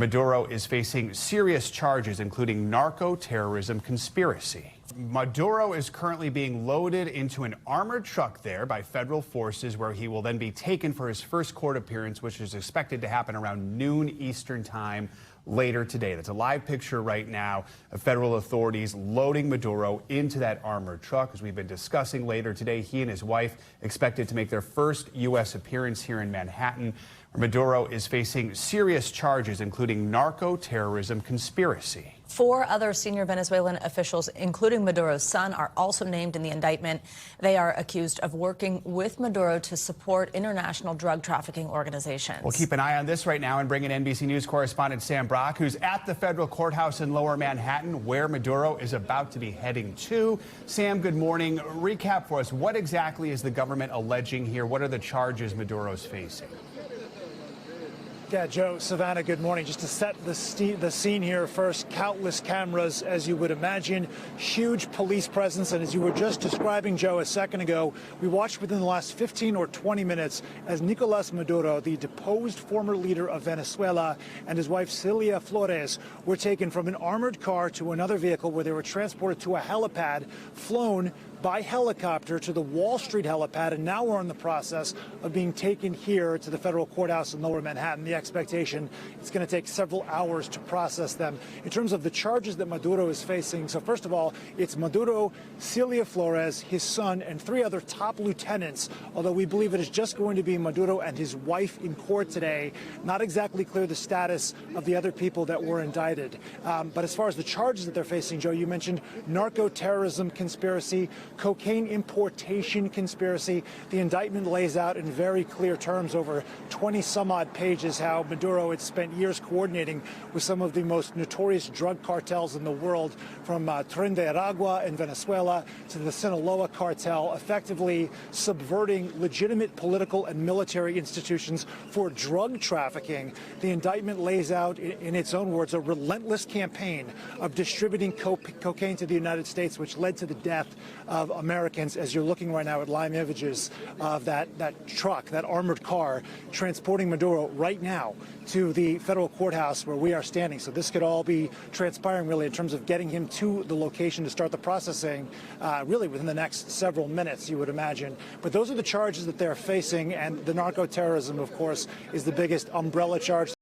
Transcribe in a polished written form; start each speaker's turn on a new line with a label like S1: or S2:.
S1: Maduro is facing serious charges, including narco-terrorism conspiracy. Maduro is currently being loaded into an armored truck there by federal forces, where he will then be taken for his first court appearance, which is expected to happen around noon Eastern time later today. That's a live picture right now of federal authorities loading Maduro into that armored truck. As we've been discussing, later today, he and his wife expected to make their first U.S. appearance here in Manhattan. Maduro is facing serious charges, including narco-terrorism conspiracy.
S2: 4 other senior Venezuelan officials, including Maduro's son, are also named in the indictment. They are accused of working with Maduro to support international drug trafficking organizations.
S1: We'll keep an eye on this right now and bring in NBC News correspondent Sam Brock, who's at the federal courthouse in Lower Manhattan, where Maduro is about to be heading to. Sam, good morning. Recap for us. What exactly is the government alleging here? What are the charges Maduro's facing?
S3: Yeah, Joe, Savannah, good morning. Just to set the scene here first, countless cameras, as you would imagine, huge police presence. And as you were just describing, Joe, a second ago, we watched within the last 15 or 20 minutes as Nicolás Maduro, the deposed former leader of Venezuela, and his wife Cilia Flores were taken from an armored car to another vehicle where they were transported to a helipad, flown by helicopter to the Wall Street helipad, and now we're in the process of being taken here to the federal courthouse in Lower Manhattan. The expectation, it's going to take several hours to process them. In terms of the charges that Maduro is facing, so first of all, it's Maduro, Cilia Flores, his son, and 3 other top lieutenants, although we believe it is just going to be Maduro and his wife in court today. Not exactly clear the status of the other people that were indicted. But as far as the charges that they're facing, Joe, you mentioned narco-terrorism conspiracy, cocaine importation conspiracy. The indictment lays out in very clear terms over 20-some-odd pages how Maduro had spent years coordinating with some of the most notorious drug cartels in the world, from Tren de Aragua in Venezuela to the Sinaloa cartel, effectively subverting legitimate political and military institutions for drug trafficking. The indictment lays out, in its own words, a relentless campaign of distributing cocaine to the United States, which led to the death of Americans, as you're looking right now at live images of that truck, that armored car, transporting Maduro right now to the federal courthouse where we are standing. So this could all be transpiring, really, in terms of getting him to the location to start the processing, really within the next several minutes, you would imagine. But those are the charges that they're facing, and the narco-terrorism, of course, is the biggest umbrella charge.